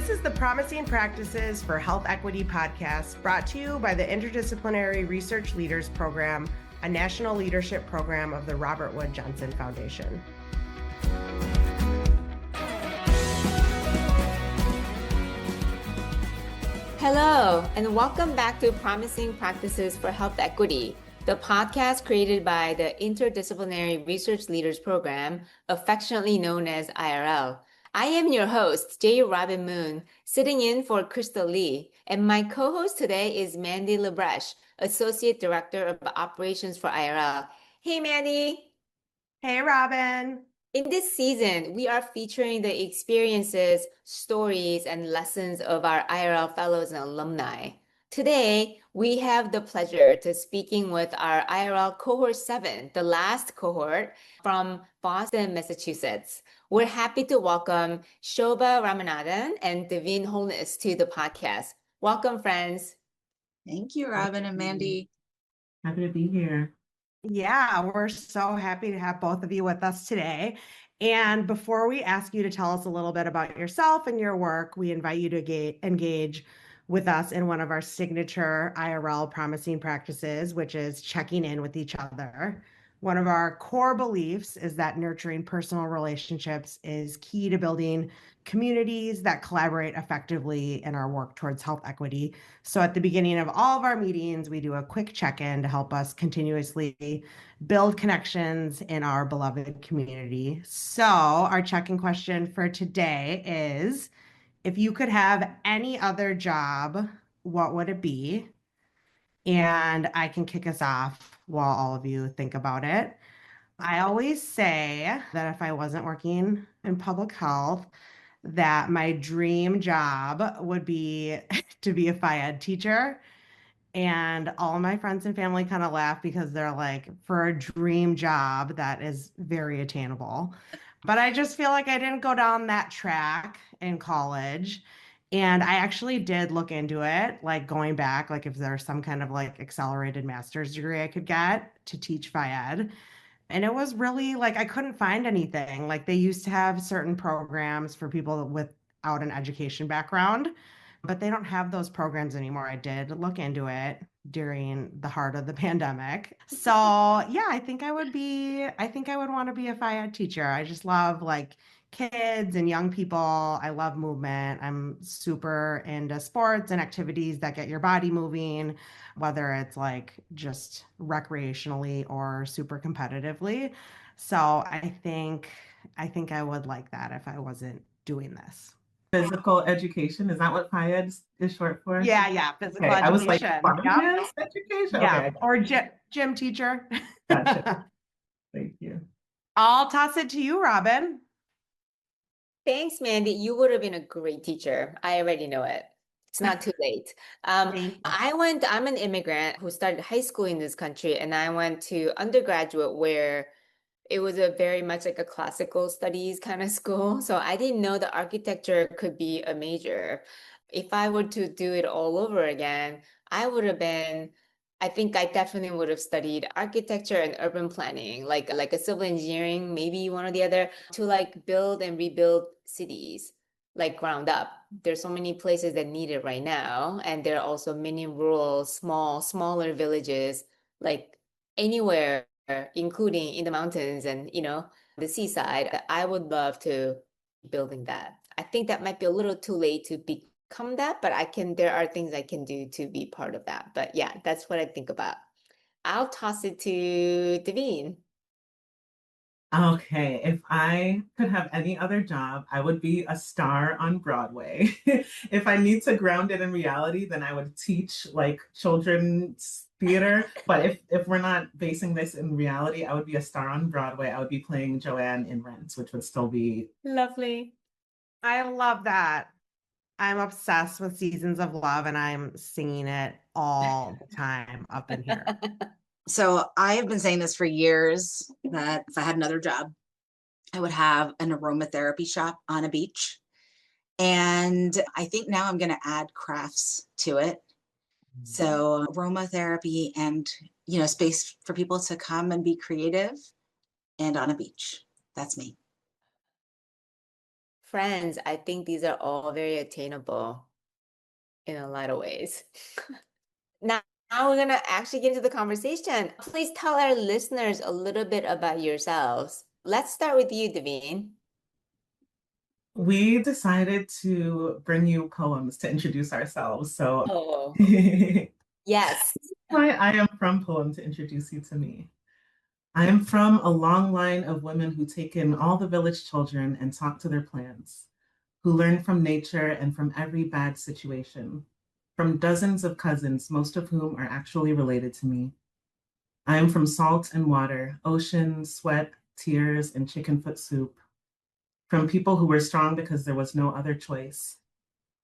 This is the Promising Practices for Health Equity podcast, brought to you by the Interdisciplinary Research Leaders Program, a national leadership program of the Robert Wood Johnson Foundation. Hello, and welcome back to Promising Practices for Health Equity, the podcast created by the Interdisciplinary Research Leaders Program, affectionately known as IRL. I am your host, J. Robin Moon, sitting in for Crystal Lee, and my co-host today is Mandy LaBreche, Associate Director of Operations for IRL. Hey, Mandy. Hey, Robin. In this season, we are featuring the experiences, stories, and lessons of our IRL fellows and alumni. Today, we have the pleasure to speaking with our IRL Cohort 7, the last cohort from Boston, Massachusetts. We're happy to welcome Shoba, Ramanadhan, and Davine Holness to the podcast. Welcome, friends. Thank you, Robin and Mandy. Happy to be here. Yeah, we're so happy to have both of you with us today. And before we ask you to tell us a little bit about yourself and your work, we invite you to engage with us in one of our signature IRL promising practices, which is checking in with each other. One of our core beliefs is that nurturing personal relationships is key to building communities that collaborate effectively in our work towards health equity. So at the beginning of all of our meetings, we do a quick check-in to help us continuously build connections in our beloved community. So our check-in question for today is, if you could have any other job, what would it be? And I can kick us off while all of you think about it. I always say that if I wasn't working in public health, that my dream job would be to be a Phy Ed teacher. And all my friends and family kind of laugh because they're like, for a dream job, that is very attainable. But I just feel like I didn't go down that track in college. And I actually did look into it, like going back, like if there's some kind of like accelerated master's degree I could get to teach Phy Ed. And it was really like, I couldn't find anything. Like they used to have certain programs for people without an education background, but they don't have those programs anymore. I did look into it during the heart of the pandemic. So yeah, I think I would want to be a Phy Ed teacher. I just love like kids and young people. I love movement. I'm super into sports and activities that get your body moving, whether it's like just recreationally or super competitively. So I think I would like that if I wasn't doing this. Physical education, is that what Phy Ed is short for? Yeah, physical Okay, education. I was like, finance education? Yeah, okay. or gym teacher. Gotcha. Thank you. I'll toss it to you, Robin. Thanks, Mandy. You would have been a great teacher. I already know it. It's not too late. I'm an immigrant who started high school in this country, and I went to undergraduate where it was a very much like a classical studies kind of school. So I didn't know that architecture could be a major. If I were to do it all over again, I think I definitely would have studied architecture and urban planning, like a civil engineering, maybe one or the other, to like build and rebuild cities like ground up. There's so many places that need it right now. And there are also many rural, smaller villages, like anywhere, including in the mountains and, the seaside. I would love to be building that. I think that might be a little too late to become that, but there are things I can do to be part of that. But yeah, that's what I think about. I'll toss it to Davine. Okay, if I could have any other job, I would be a star on Broadway. If I need to ground it in reality, then I would teach like children's theater. But if we're not basing this in reality, I would be a star on Broadway. I would be playing Joanne in Rent, which would still be Lovely. I love that. I'm obsessed with Seasons of Love and I'm singing it all the time up in here. So I have been saying this for years, that if I had another job, I would have an aromatherapy shop on a beach. And I think now I'm going to add crafts to it. So aromatherapy and, space for people to come and be creative and on a beach. That's me. friends, I think these are all very attainable in a lot of ways. Now we're going to actually get into the conversation. Please tell our listeners a little bit about yourselves. Let's start with you, Davine. We decided to bring you poems to introduce ourselves. So Oh, why yes. I am from poem to introduce you to me. I am from a long line of women who take in all the village children and talk to their plants, who learn from nature and from every bad situation, from dozens of cousins, most of whom are actually related to me. I am from salt and water, ocean, sweat, tears, and chicken foot soup, from people who were strong because there was no other choice.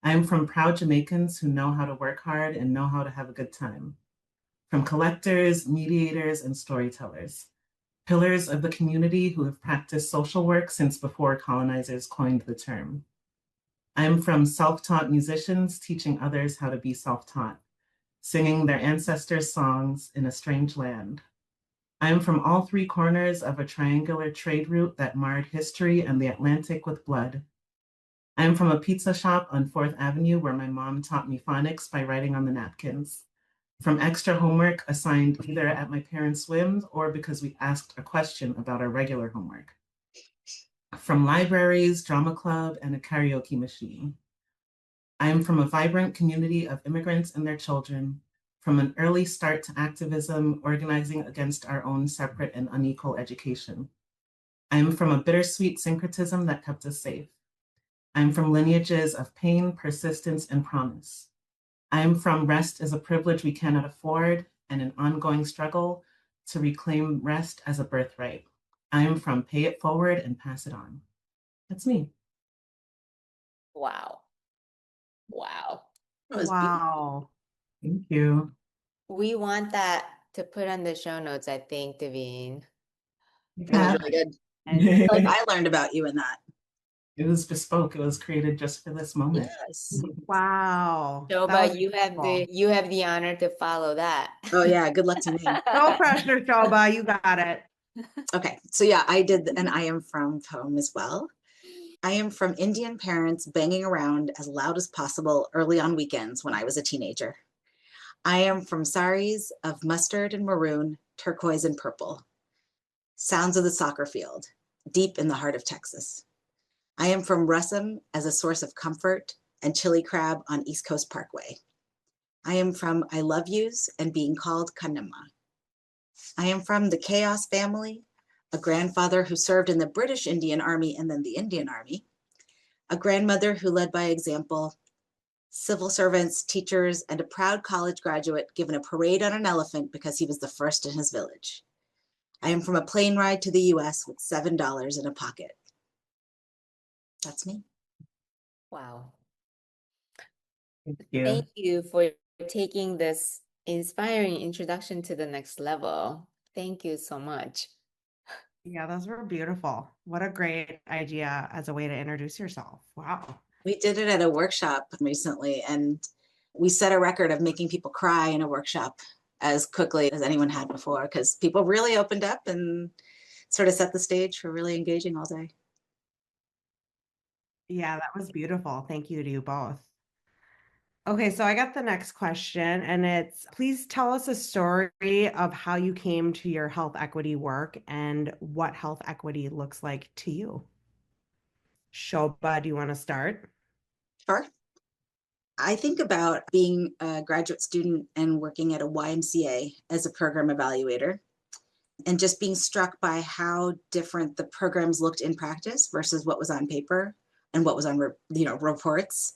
I am from proud Jamaicans who know how to work hard and know how to have a good time, from collectors, mediators, and storytellers, pillars of the community who have practiced social work since before colonizers coined the term. I am from self-taught musicians teaching others how to be self-taught, singing their ancestors' songs in a strange land. I am from all three corners of a triangular trade route that marred history and the Atlantic with blood. I am from a pizza shop on 4th Avenue where my mom taught me phonics by writing on the napkins, from extra homework assigned either at my parents' whims or because we asked a question about our regular homework, from libraries, drama club, and a karaoke machine. I am from a vibrant community of immigrants and their children, from an early start to activism, organizing against our own separate and unequal education. I am from a bittersweet syncretism that kept us safe. I am from lineages of pain, persistence, and promise. I am from rest as a privilege we cannot afford and an ongoing struggle to reclaim rest as a birthright. I am from pay it forward and pass it on. That's me. Wow. Wow. That was beautiful. Wow. Thank you. We want that to put on the show notes, I think, Davine. That was really good. Like I learned about you in that. It was bespoke. It was created just for this moment. Yes. Wow. That Shoba, was you have beautiful. you have the honor to follow that. Oh yeah, good luck to me. No pressure, Shoba. You got it. Okay, so yeah, I did an I am from poem as well. I am from Indian parents banging around as loud as possible early on weekends when I was a teenager. I am from saris of mustard and maroon, turquoise and purple. Sounds of the soccer field, deep in the heart of Texas. I am from Russom as a source of comfort and chili crab on East Coast Parkway. I am from I love yous and being called Kanama. I am from the Chaos family, a grandfather who served in the British Indian Army and then the Indian Army, a grandmother who led by example, civil servants, teachers, and a proud college graduate given a parade on an elephant because he was the first in his village. I am from a plane ride to the US with $7 in a pocket. That's me. Wow. Thank you. Thank you for taking this inspiring introduction to the next level. Thank you so much. Yeah, those were beautiful. What a great idea as a way to introduce yourself. Wow. We did it at a workshop recently, and we set a record of making people cry in a workshop as quickly as anyone had before, because people really opened up and sort of set the stage for really engaging all day. Yeah, that was beautiful. Thank you to you both. Okay, so I got the next question, and it's please tell us a story of how you came to your health equity work and what health equity looks like to you. Shoba, do you want to start? Sure. I think about being a graduate student and working at a YMCA as a program evaluator, and just being struck by how different the programs looked in practice versus what was on paper and what was on reports.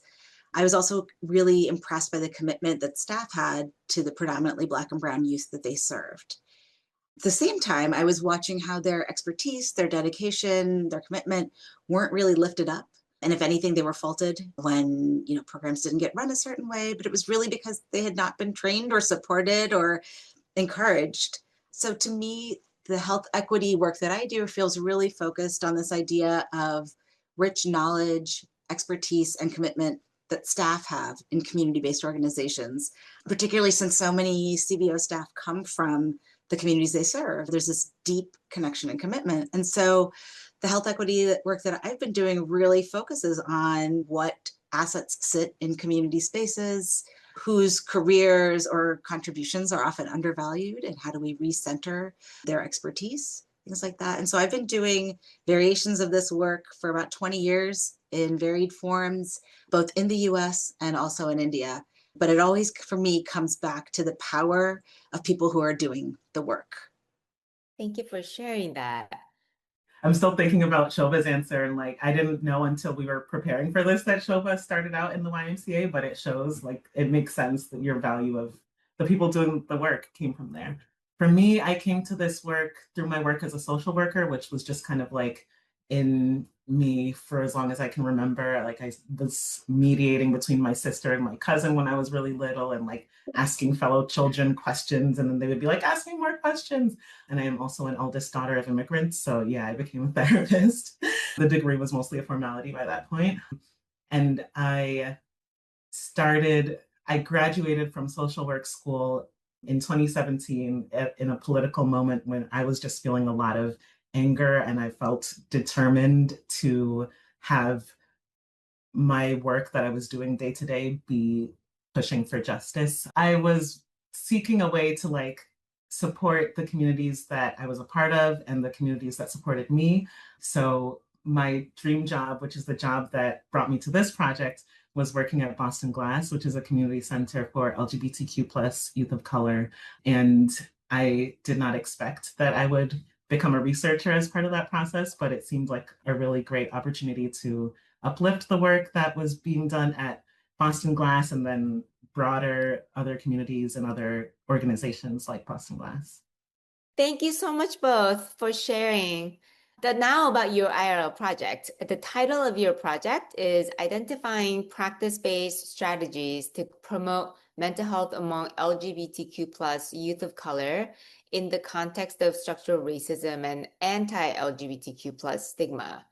I was also really impressed by the commitment that staff had to the predominantly Black and Brown youth that they served. At the same time, I was watching how their expertise, their dedication, their commitment weren't really lifted up. And if anything, they were faulted when programs didn't get run a certain way, but it was really because they had not been trained or supported or encouraged. So to me, the health equity work that I do feels really focused on this idea of rich knowledge, expertise, and commitment that staff have in community-based organizations, particularly since so many CBO staff come from the communities they serve. There's this deep connection and commitment. And so the health equity work that I've been doing really focuses on what assets sit in community spaces, whose careers or contributions are often undervalued, and how do we recenter their expertise, things like that. And so I've been doing variations of this work for about 20 years in varied forms, both in the US and also in India. But it always, for me, comes back to the power of people who are doing the work. Thank you for sharing that. I'm still thinking about Shoba's answer, and like I didn't know until we were preparing for this that Shoba started out in the YMCA, but it shows, like, it makes sense that your value of the people doing the work came from there. For me, I came to this work through my work as a social worker, which was just kind of like in me for as long as I can remember. Like I was mediating between my sister and my cousin when I was really little, and like asking fellow children questions, and then they would be like, ask me more questions. And I am also an eldest daughter of immigrants. So yeah, I became a therapist. The degree was mostly a formality by that point. And I graduated from social work school in 2017 in a political moment when I was just feeling a lot of anger, and I felt determined to have my work that I was doing day to day be pushing for justice. I was seeking a way to like support the communities that I was a part of and the communities that supported me. So my dream job, which is the job that brought me to this project, was working at Boston Glass, which is a community center for LGBTQ plus youth of color. And I did not expect that I would become a researcher as part of that process, but it seemed like a really great opportunity to uplift the work that was being done at Boston Glass and then broader other communities and other organizations like Boston Glass. Thank you so much both for sharing. Now about your IRL project. The title of your project is Identifying Practice-Based Strategies to Promote Mental Health Among LGBTQ plus Youth of Color in the Context of Structural Racism and Anti-LGBTQ plus Stigma.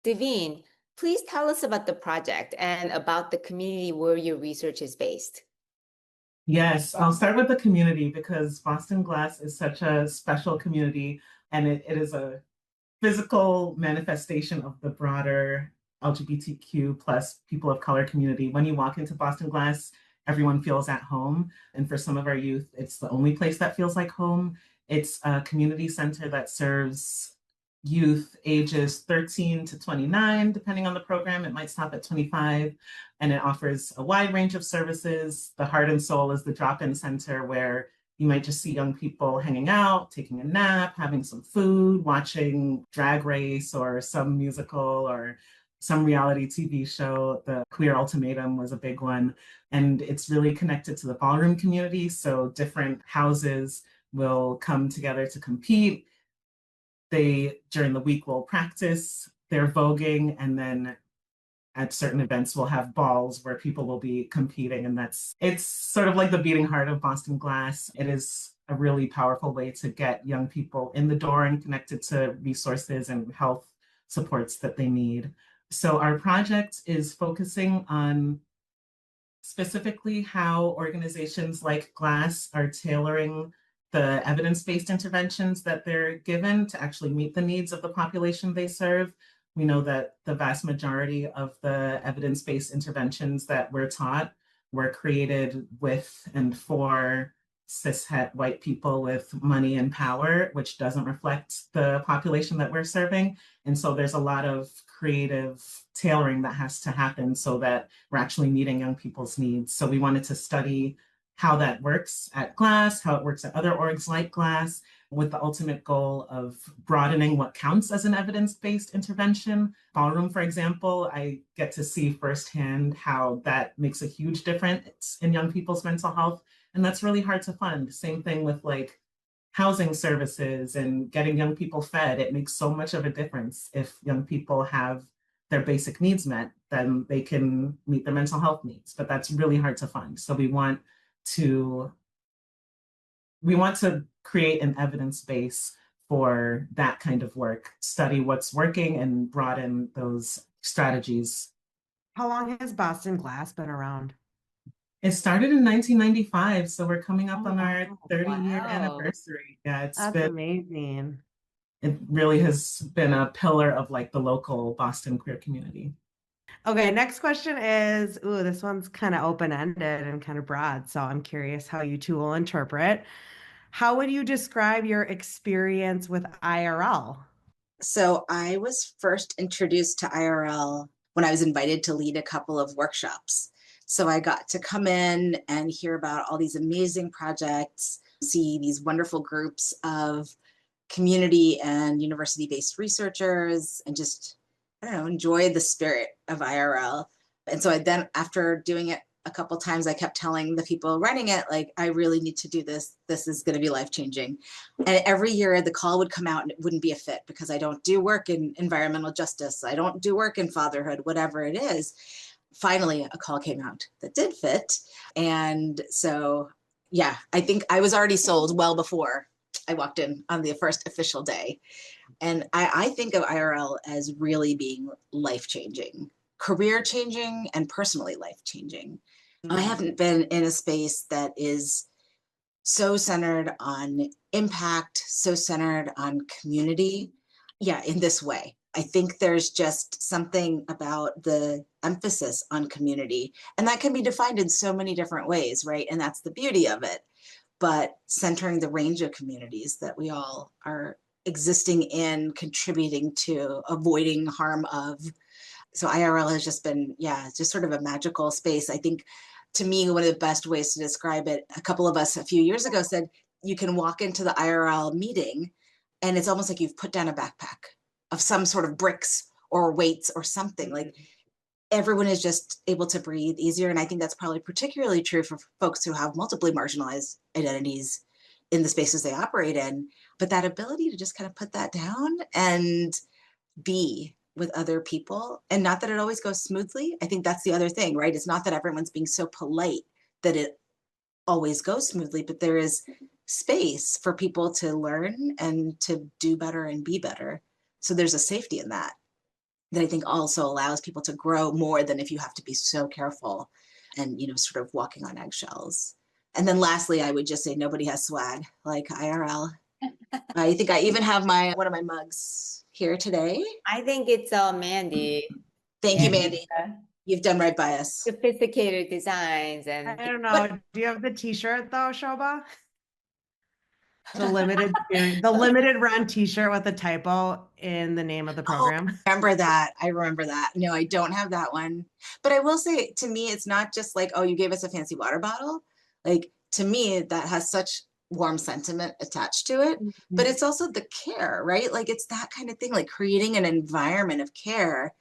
Davine, please tell us about the project and about the community where your research is based. Yes, I'll start with the community because Boston Glass is such a special community, and it is a physical manifestation of the broader LGBTQ plus people of color community. When you walk into Boston Glass, everyone feels at home. And for some of our youth, it's the only place that feels like home. It's a community center that serves youth ages 13 to 29, depending on the program. It might stop at 25. And it offers a wide range of services. The heart and soul is the drop-in center where you might just see young people hanging out, taking a nap, having some food, watching Drag Race or some musical or some reality TV show. The Queer Ultimatum was a big one. And it's really connected to the ballroom community. So different houses will come together to compete. They, during the week, will practice their voguing, and then at certain events we'll have balls where people will be competing, and it's sort of like the beating heart of Boston Glass. It is a really powerful way to get young people in the door and connected to resources and health supports that they need. So our project is focusing on specifically how organizations like Glass are tailoring the evidence-based interventions that they're given to actually meet the needs of the population they serve. We know that the vast majority of the evidence-based interventions that we're taught were created with and for cishet white people with money and power, which doesn't reflect the population that we're serving. And so there's a lot of creative tailoring that has to happen so that we're actually meeting young people's needs. So we wanted to study how that works at Glass, how it works at other orgs like Glass, with the ultimate goal of broadening what counts as an evidence-based intervention. Ballroom, for example, I get to see firsthand how that makes a huge difference in young people's mental health, and that's really hard to fund. Same thing with like housing services and getting young people fed. It makes so much of a difference if young people have their basic needs met, then they can meet their mental health needs, but that's really hard to fund. So we want to create an evidence base for that kind of work, study what's working and broaden those strategies. How long has Boston Glass been around? It started in 1995, so we're coming up on our 30-year Wow. anniversary. Yeah, That's amazing. it really has been a pillar of like the local Boston queer community. Okay, next question is, ooh, this one's kind of open-ended and kind of broad, so I'm curious how you two will interpret. How would you describe your experience with IRL? So I was first introduced to IRL when I was invited to lead a couple of workshops. So I got to come in and hear about all these amazing projects, see these wonderful groups of community and university-based researchers, and just, I don't know, enjoy the spirit of IRL. And so I then, after doing it a couple times, I kept telling the people running it, like, I really need to do this. This is going to be life-changing. And every year the call would come out and it wouldn't be a fit because I don't do work in environmental justice. I don't do work in fatherhood, whatever it is. Finally, a call came out that did fit. And so, yeah, I think I was already sold well before I walked in on the first official day. And I think of IRL as really being life-changing, career-changing, and personally life-changing. I haven't been in a space that is so centered on impact, so centered on community, yeah, in this way. I think there's just something about the emphasis on community, and that can be defined in so many different ways, right? And that's the beauty of it. But centering the range of communities that we all are existing in, contributing to, avoiding harm of. So IRL has just been, yeah, just sort of a magical space. I think, to me, one of the best ways to describe it, a couple of us a few years ago said, you can walk into the IRL meeting and it's almost like you've put down a backpack of some sort of bricks or weights or something. Like, everyone is just able to breathe easier. And I think that's probably particularly true for folks who have multiply marginalized identities in the spaces they operate in. But that ability to just kind of put that down and be with other people, and not that it always goes smoothly. I think that's the other thing, right? It's not that everyone's being so polite that it always goes smoothly, but there is space for people to learn and to do better and be better. So there's a safety in that I think also allows people to grow more than if you have to be so careful and, sort of walking on eggshells. And then lastly, I would just say nobody has swag like IRL. I think I even have one of my mugs here today. I think it's Mandy. Thank you, Mandy. You've done right by us. Sophisticated designs and I don't know. Do you have the t-shirt though, Shoba? The limited run t-shirt with a typo in the name of the program. I remember that. No, I don't have that one. But I will say, to me, it's not just like, oh, you gave us a fancy water bottle. Like, to me, that has such warm sentiment attached to it. Mm-hmm. But it's also the care, right? Like, it's that kind of thing, like creating an environment of care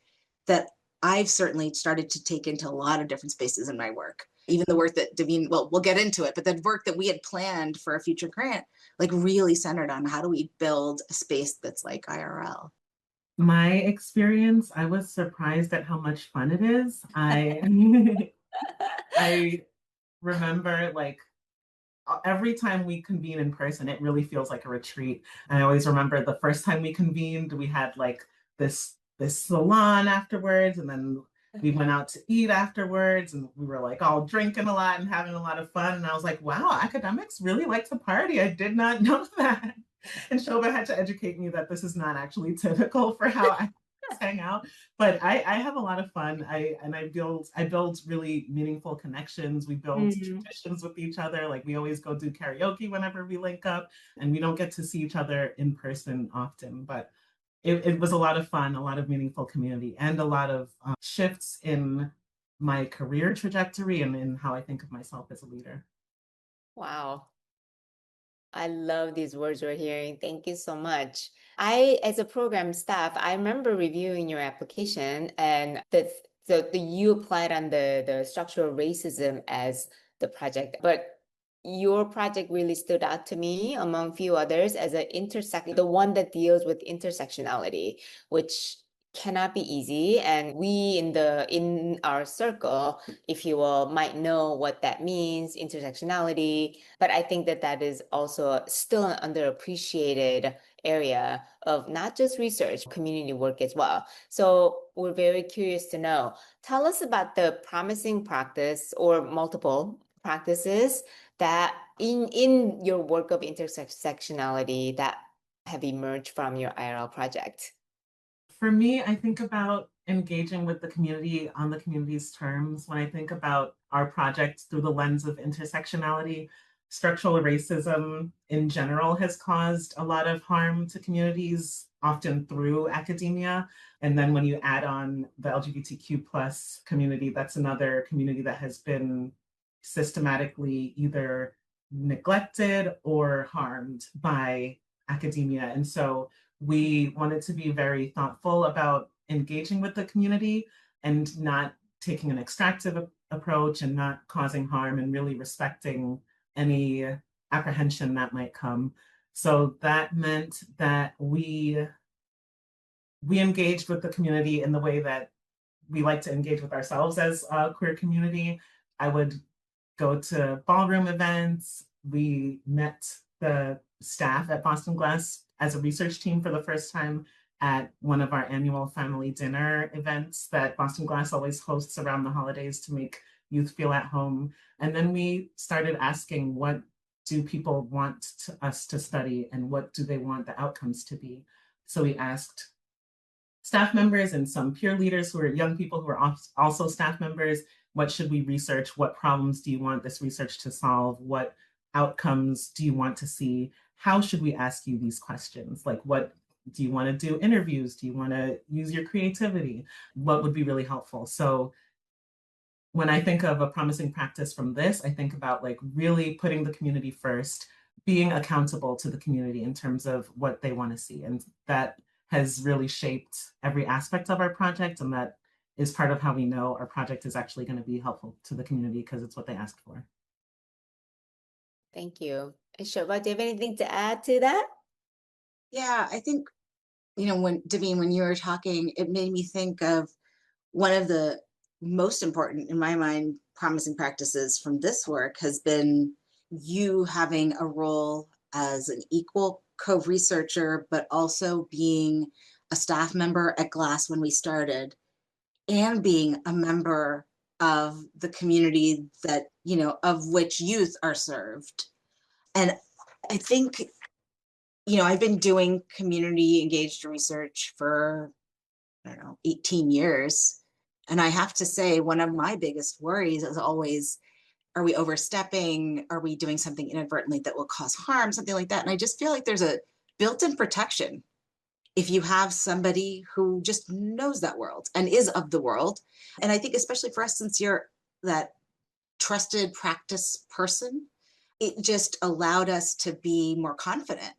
that I've certainly started to take into a lot of different spaces in my work. Even the work that Davine, well, we'll get into it, but the work that we had planned for a future grant, like really centered on how do we build a space that's like IRL. My experience, I was surprised at how much fun it is. I remember, like, every time we convene in person, it really feels like a retreat. And I always remember the first time we convened, we had like this salon afterwards, and then we went out to eat afterwards, and we were like all drinking a lot and having a lot of fun. And I was like, wow, academics really like to party. I did not know that. And Shoba had to educate me that this is not actually typical for how I hang out. But I have a lot of fun. I build really meaningful connections. We build traditions with each other. Like, we always go do karaoke whenever we link up, and we don't get to see each other in person often, but it was a lot of fun, a lot of meaningful community, and a lot of shifts in my career trajectory and in how I think of myself as a leader. Wow. I love these words we're hearing. Thank you so much. As a program staff, I remember reviewing your application, and you applied on the structural racism as the project, but your project really stood out to me among few others as the one that deals with intersectionality, which cannot be easy. And we in our circle, if you will, might know what that means, intersectionality. But I think that is also still an underappreciated area of not just research, community work as well. So we're very curious to know. Tell us about the promising practice or multiple practices that in your work of intersectionality that have emerged from your IRL project? For me, I think about engaging with the community on the community's terms. When I think about our project through the lens of intersectionality, structural racism in general has caused a lot of harm to communities, often through academia. And then when you add on the LGBTQ plus community, that's another community that has been systematically either neglected or harmed by academia. And so we wanted to be very thoughtful about engaging with the community and not taking an extractive approach and not causing harm, and really respecting any apprehension that might come. So that meant that we engaged with the community in the way that we like to engage with ourselves as a queer community. I would go to ballroom events. We met the staff at Boston Glass as a research team for the first time at one of our annual family dinner events that Boston Glass always hosts around the holidays to make youth feel at home. And then we started asking, what do people want us to study, and what do they want the outcomes to be? So we asked staff members and some peer leaders who are young people who are also staff members, what should we research? What problems do you want this research to solve? What outcomes do you want to see? How should we ask you these questions? Like, what do you want to do? Interviews? Do you want to use your creativity? What would be really helpful? So when I think of a promising practice from this, I think about like really putting the community first, being accountable to the community in terms of what they want to see. And that has really shaped every aspect of our project. And that is part of how we know our project is actually going to be helpful to the community, because it's what they asked for. Thank you. And Shoba, do you have anything to add to that? Yeah, I think, when Davine, when you were talking, it made me think of one of the most important, in my mind, promising practices from this work has been you having a role as an equal co-researcher, but also being a staff member at Glass when we started, and being a member of the community that, of which youth are served. And I think, I've been doing community engaged research for, 18 years. And I have to say, one of my biggest worries is always, are we overstepping? Are we doing something inadvertently that will cause harm? Something like that. And I just feel like there's a built-in protection if you have somebody who just knows that world and is of the world. And I think especially for us, since you're that trusted practice person, it just allowed us to be more confident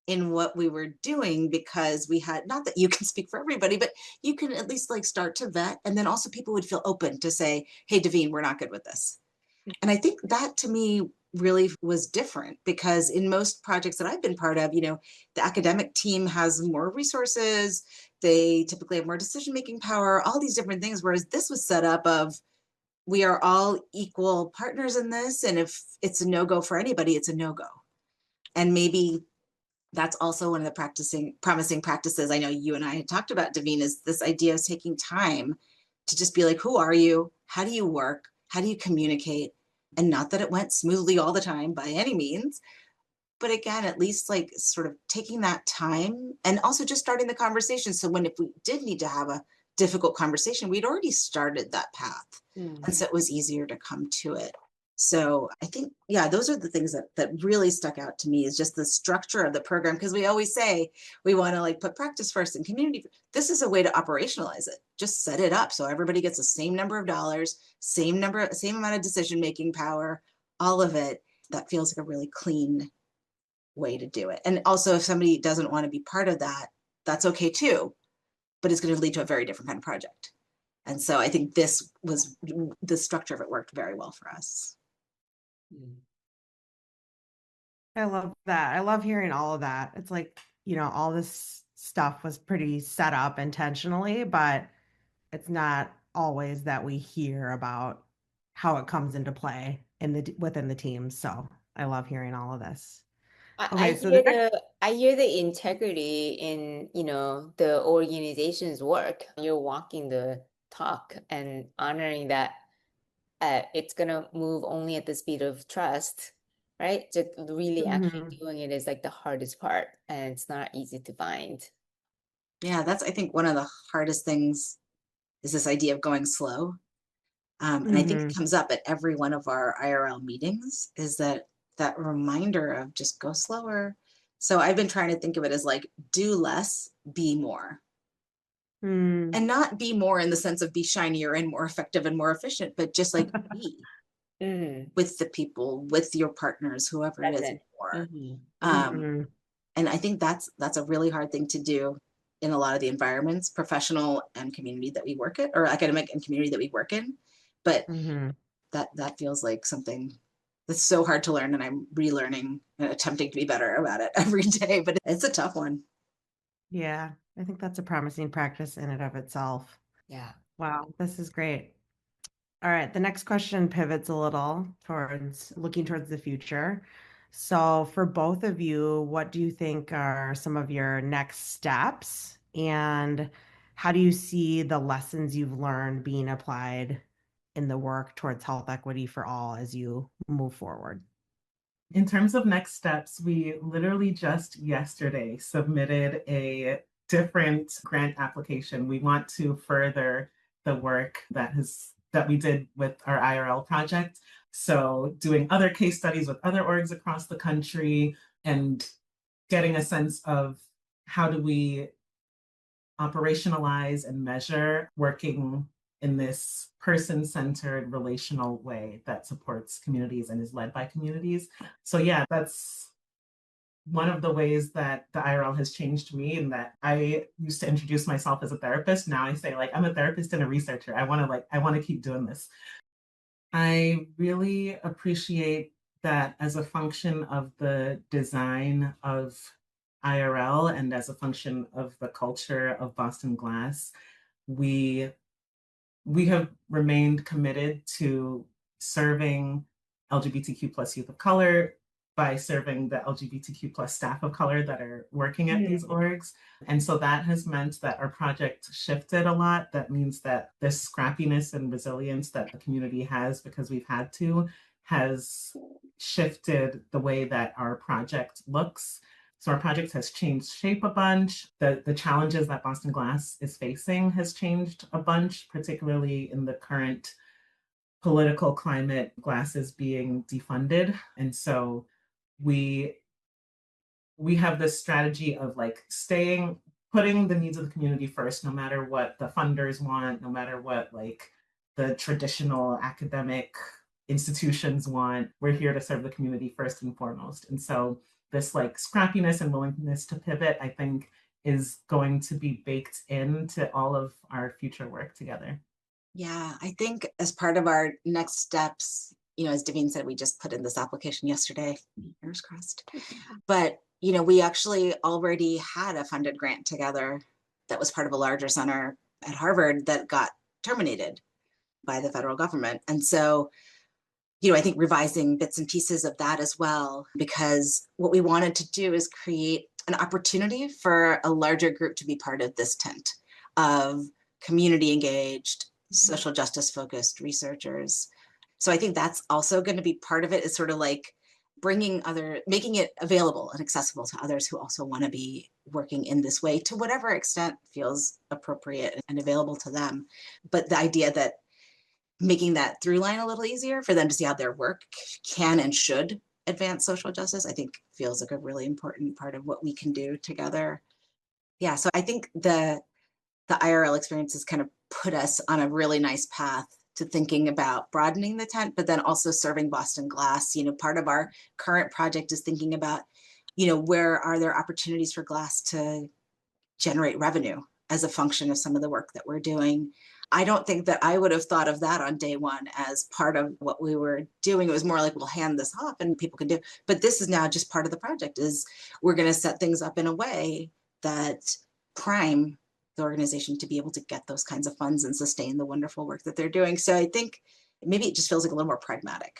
in what we were doing, because we had, not that you can speak for everybody, but you can at least like start to vet. And then also people would feel open to say, hey, Davine, we're not good with this. And I think that to me really was different, because in most projects that I've been part of, the academic team has more resources. They typically have more decision-making power, all these different things. Whereas this was set up of, we are all equal partners in this. And if it's a no-go for anybody, it's a no-go. And maybe that's also one of the promising practices I know you and I had talked about, Davine, is this idea of taking time to just be like, who are you? How do you work? How do you communicate? And not that it went smoothly all the time by any means, but again, at least like sort of taking that time and also just starting the conversation. So if we did need to have a difficult conversation, we'd already started that path. And so it was easier to come to it. So I think, yeah, those are the things that really stuck out to me, is just the structure of the program. Because we always say we want to like put practice first and community. This is a way to operationalize it. Just set it up so everybody gets the same number of dollars, same amount of decision-making power, all of it. That feels like a really clean way to do it. And also, if somebody doesn't want to be part of that, that's okay too, but it's going to lead to a very different kind of project. And so I think the structure of it worked very well for us. I love that. I love hearing all of that. It's like, all this stuff was pretty set up intentionally, but it's not always that we hear about how it comes into play within the team. So I love hearing all of this. Okay, so I hear the integrity in, the organization's work. You're walking the talk and honoring that it's gonna move only at the speed of trust. right? Just really actually Mhm. doing it is like the hardest part, and it's not easy to find. Yeah, that's, I think, one of the hardest things is this idea of going slow. And I think it Mhm. comes up at every one of our IRL meetings, is that reminder of just go slower. So I've been trying to think of it as like, do less, be more. Mm. And not be more in the sense of be shinier and more effective and more efficient, but just like be with the people, with your partners, whoever it is, Present. more. Mhm. And I think that's a really hard thing to do in a lot of the environments, professional and community that we work in, or academic and community that we work in. But Mhm. that feels like something that's so hard to learn, and I'm relearning and attempting to be better about it every day, but it's a tough one. Yeah, I think that's a promising practice in and of itself. Yeah. Wow, this is great. All right, the next question pivots a little towards looking towards the future. So, for both of you, what do you think are some of your next steps? And how do you see the lessons you've learned being applied in the work towards health equity for all as you move forward? In terms of next steps, we literally just yesterday submitted a different grant application. We want to further the work that we did with our IRL project. So doing other case studies with other orgs across the country and getting a sense of how do we operationalize and measure working in this person-centered relational way that supports communities and is led by communities. So yeah, that's one of the ways that the IRL has changed me, in that I used to introduce myself as a therapist. Now I say, like, I'm a therapist and a researcher. I want to keep doing this. I really appreciate that as a function of the design of IRL and as a function of the culture of Boston Glass, we have remained committed to serving LGBTQ plus youth of color by serving the LGBTQ plus staff of color that are working at these orgs. And so that has meant that our project shifted a lot. That means that this scrappiness and resilience that the community has, because we've had to, has shifted the way that our project looks. So our project has changed shape a bunch. The challenges that Boston Glass is facing has changed a bunch, particularly in the current political climate. Glass is being defunded. And so we have this strategy of like putting the needs of the community first, no matter what the funders want, no matter what like the traditional academic institutions want. We're here to serve the community first and foremost. And so this like scrappiness and willingness to pivot, I think, is going to be baked into all of our future work together. Yeah, I think as part of our next steps, as Davine said, we just put in this application yesterday, fingers crossed. But, we actually already had a funded grant together that was part of a larger center at Harvard that got terminated by the federal government. And so, I think revising bits and pieces of that as well, because what we wanted to do is create an opportunity for a larger group to be part of this tent of community engaged, social justice focused researchers. So I think that's also going to be part of it, is sort of like making it available and accessible to others who also want to be working in this way to whatever extent feels appropriate and available to them. But the idea that making that through line a little easier for them to see how their work can and should advance social justice, I think feels like a really important part of what we can do together. Yeah, so I think the IRL experience has kind of put us on a really nice path to thinking about broadening the tent, but then also serving Boston Glass. Part of our current project is thinking about, where are there opportunities for Glass to generate revenue as a function of some of the work that we're doing. I don't think that I would have thought of that on day one as part of what we were doing. It was more like, we'll hand this off and people can do. But this is now just part of the project, is we're going to set things up in a way that prime the organization to be able to get those kinds of funds and sustain the wonderful work that they're doing. So I think maybe it just feels like a little more pragmatic,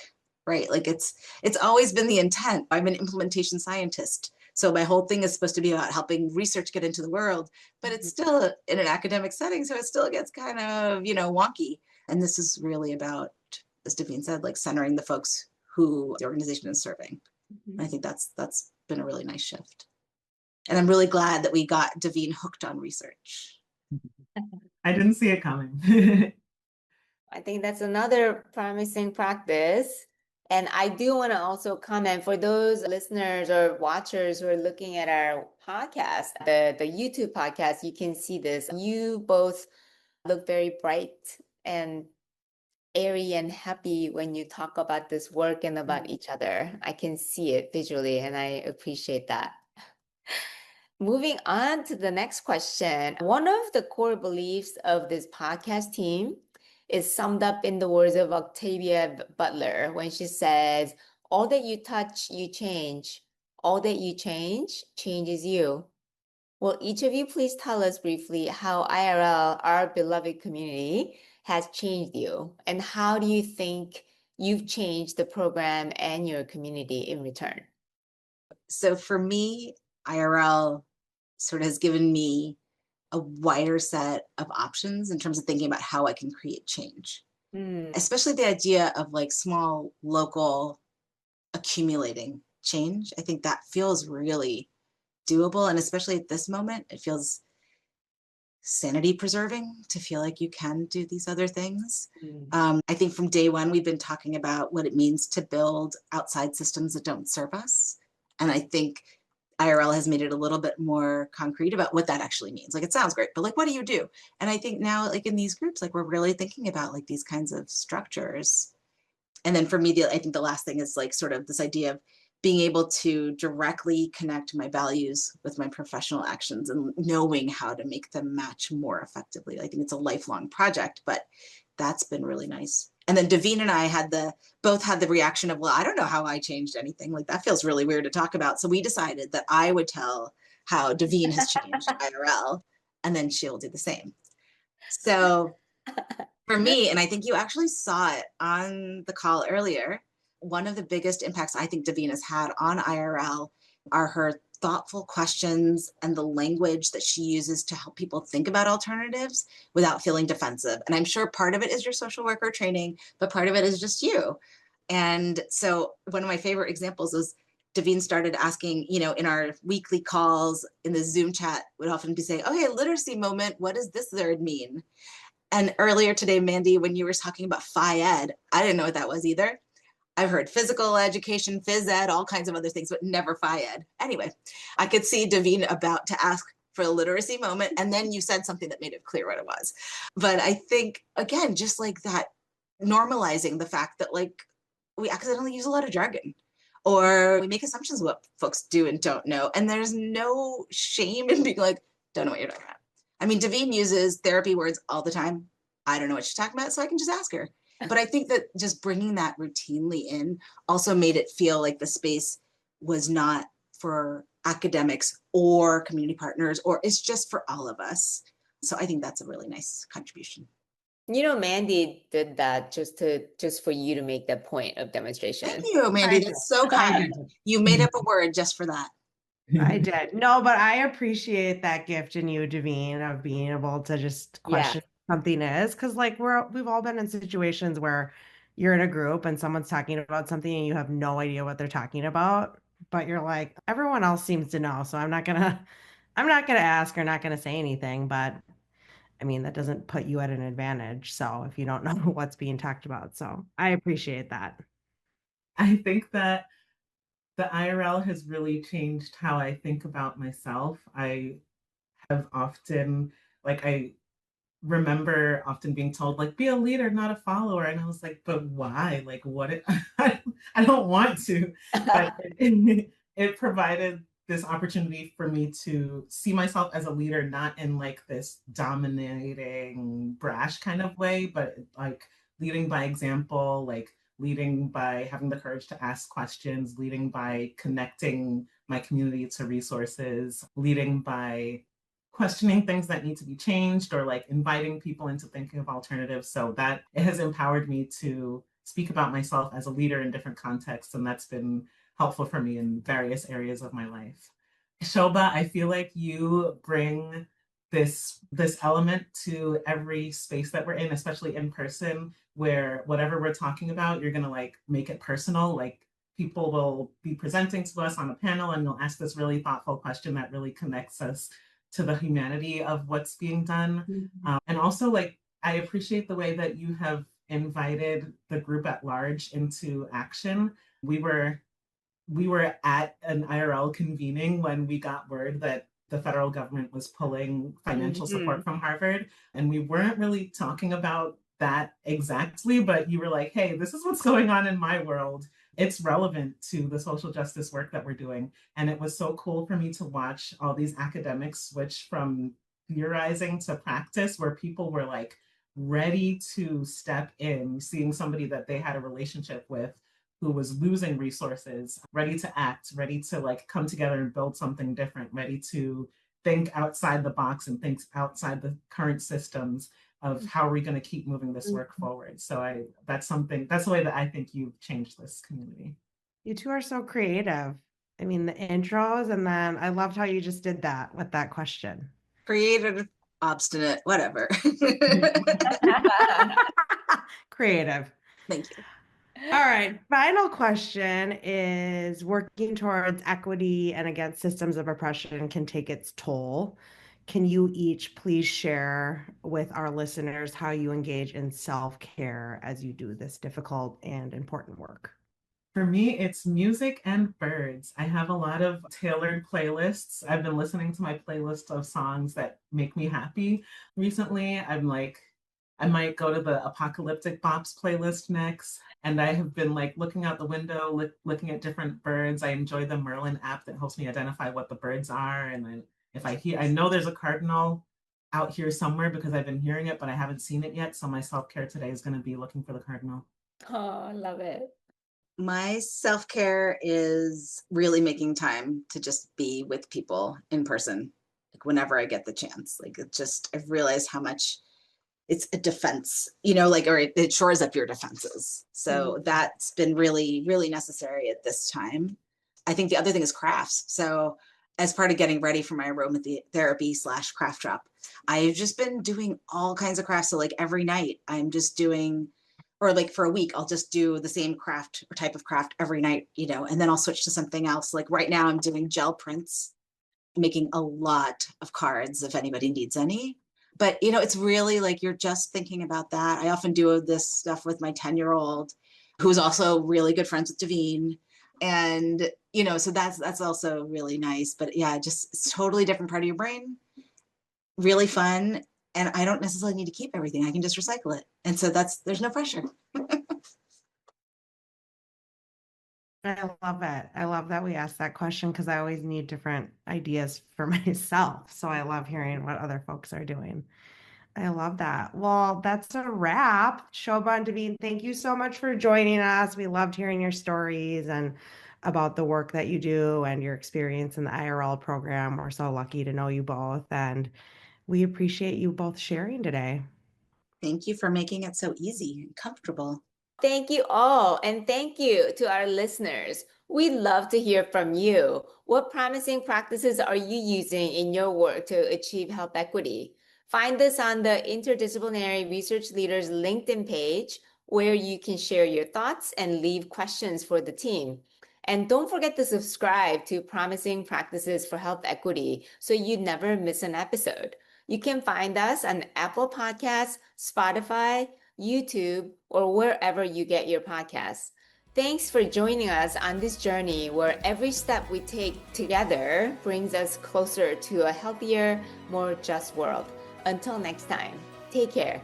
right? Like it's always been the intent. I'm an implementation scientist. So my whole thing is supposed to be about helping research get into the world, but it's still in an academic setting. So it still gets kind of, wonky. And this is really about, as Davine said, like centering the folks who the organization is serving. And I think that's been a really nice shift. And I'm really glad that we got Davine hooked on research. I didn't see it coming. I think that's another promising practice. And I do want to also comment for those listeners or watchers who are looking at our podcast, the YouTube podcast, you can see this. You both look very bright and airy and happy when you talk about this work and about each other. I can see it visually, and I appreciate that. Moving on to the next question. One of the core beliefs of this podcast team is summed up in the words of Octavia Butler when she says, all that you touch, you change. All that you change, changes you. Will each of you please tell us briefly how IRL, our beloved community, has changed you? And how do you think you've changed the program and your community in return? So for me, IRL sort of has given me a wider set of options in terms of thinking about how I can create change. Especially the idea of like small, local, accumulating change. I think that feels really doable. And especially at this moment, it feels sanity preserving to feel like you can do these other things. I think from day one, we've been talking about what it means to build outside systems that don't serve us. And I think IRL has made it a little bit more concrete about what that actually means. Like, it sounds great, but like, what do you do? And I think now, like in these groups, like we're really thinking about like these kinds of structures. And then for me, I think the last thing is like sort of this idea of being able to directly connect my values with my professional actions and knowing how to make them match more effectively. I think it's a lifelong project, but that's been really nice. And then Davine and I both had the reaction of, well, I don't know how I changed anything. Like, that feels really weird to talk about. So we decided that I would tell how Davine has changed IRL, and then she'll do the same. So for me, and I think you actually saw it on the call earlier, one of the biggest impacts I think Davine has had on IRL are her thoughtful questions and the language that she uses to help people think about alternatives without feeling defensive. And I'm sure part of it is your social worker training, but part of it is just you. And so one of my favorite examples is Davine started asking, you know, in our weekly calls in the Zoom chat, would often be saying, okay, literacy moment, what does this word mean? And earlier today, Mandy, when you were talking about Phi Ed, I didn't know what that was either. I've heard physical education, phys ed, all kinds of other things, but never Phi Ed. Anyway, I could see Davine about to ask for a literacy moment, and then you said something that made it clear what it was. But I think, again, just like that, normalizing the fact that like we accidentally use a lot of jargon, or we make assumptions of what folks do and don't know. And there's no shame in being like, don't know what you're talking about. I mean, Davine uses therapy words all the time. I don't know what she's talking about, so I can just ask her. But I think that just bringing that routinely in also made it feel like the space was not for academics or community partners, or it's just for all of us. So I think that's a really nice contribution. You know, Mandy did that just for you to make that point of demonstration. Thank you, Mandy. That's so kind. You made up a word just for that. I did. No, but I appreciate that gift in you, Davine, of being able to just question something is, because like we've all been in situations where you're in a group and someone's talking about something and you have no idea what they're talking about, but you're like, everyone else seems to know, so I'm not gonna ask or not gonna say anything. But I mean, that doesn't put you at an advantage. So if you don't know what's being talked about, so I appreciate that. I think that the IRL has really changed how I think about myself. I have often, I remember often being told, like, be a leader, not a follower. And I was like, but why? Like, I don't want to. But it provided this opportunity for me to see myself as a leader, not in like this dominating, brash kind of way, but like leading by example, like leading by having the courage to ask questions, leading by connecting my community to resources, leading by questioning things that need to be changed, or like inviting people into thinking of alternatives. So that it has empowered me to speak about myself as a leader in different contexts. And that's been helpful for me in various areas of my life. Shoba, I feel like you bring this element to every space that we're in, especially in person, where whatever we're talking about, you're gonna like make it personal. Like people will be presenting to us on a panel and you'll ask this really thoughtful question that really connects us to the humanity of what's being done. And also, like, I appreciate the way that you have invited the group at large into action. We were at an IRL convening when we got word that the federal government was pulling financial support from Harvard. And we weren't really talking about that exactly, but you were like, hey, this is what's going on in my world. It's relevant to the social justice work that we're doing. And it was so cool for me to watch all these academics switch from theorizing to practice, where people were like ready to step in, seeing somebody that they had a relationship with who was losing resources, ready to act, ready to like come together and build something different, ready to think outside the box and think outside the current systems of how are we going to keep moving this work forward. So that's the way that I think you've changed this community. You two are so creative. I mean, the intros, and then I loved how you just did that with that question. Creative, obstinate, whatever. Creative. Thank you. All right. Final question is, working towards equity and against systems of oppression can take its toll. Can you each please share with our listeners how you engage in self-care as you do this difficult and important work? For me, it's music and birds. I have a lot of tailored playlists. I've been listening to my playlist of songs that make me happy. Recently, I'm like, I might go to the apocalyptic bops playlist next. And I have been like looking out the window, looking at different birds. I enjoy the Merlin app that helps me identify what the birds are. And then if I know there's a cardinal out here somewhere because I've been hearing it, but I haven't seen it yet. So my self-care today is going to be looking for the cardinal. Oh, I love it. My self-care is really making time to just be with people in person, like whenever I get the chance. Like I've realized how much it's a defense, or it shores up your defenses. So that's been really, really necessary at this time. I think the other thing is crafts. So as part of getting ready for my aromatherapy/craft shop, I've just been doing all kinds of crafts. So like every night I'm just doing, or like for a week, I'll just do the same craft or type of craft every night, and then I'll switch to something else. Like right now I'm doing gel prints, making a lot of cards if anybody needs any. But, it's really like you're just thinking about that. I often do this stuff with my 10-year-old, who's also really good friends with Davine. And, so that's also really nice. But yeah, just it's a totally different part of your brain, really fun. And I don't necessarily need to keep everything. I can just recycle it. And so there's no pressure. I love it. I love that we asked that question because I always need different ideas for myself. So I love hearing what other folks are doing. I love that. Well, that's a wrap. Shoba and Davine, thank you so much for joining us. We loved hearing your stories and about the work that you do and your experience in the IRL program. We're so lucky to know you both, and we appreciate you both sharing today. Thank you for making it so easy and comfortable. Thank you all, and thank you to our listeners. We'd love to hear from you. What promising practices are you using in your work to achieve health equity? Find us on the Interdisciplinary Research Leaders LinkedIn page, where you can share your thoughts and leave questions for the team. And don't forget to subscribe to Promising Practices for Health Equity so you never miss an episode. You can find us on Apple Podcasts, Spotify, YouTube, or wherever you get your podcasts. Thanks for joining us on this journey where every step we take together brings us closer to a healthier, more just world. Until next time, take care.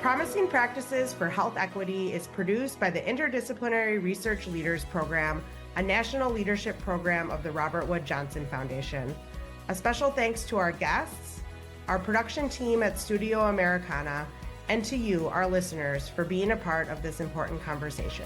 Promising Practices for Health Equity is produced by the Interdisciplinary Research Leaders Program, a national leadership program of the Robert Wood Johnson Foundation. A special thanks to our guests, our production team at Studio Americana, and to you, our listeners, for being a part of this important conversation.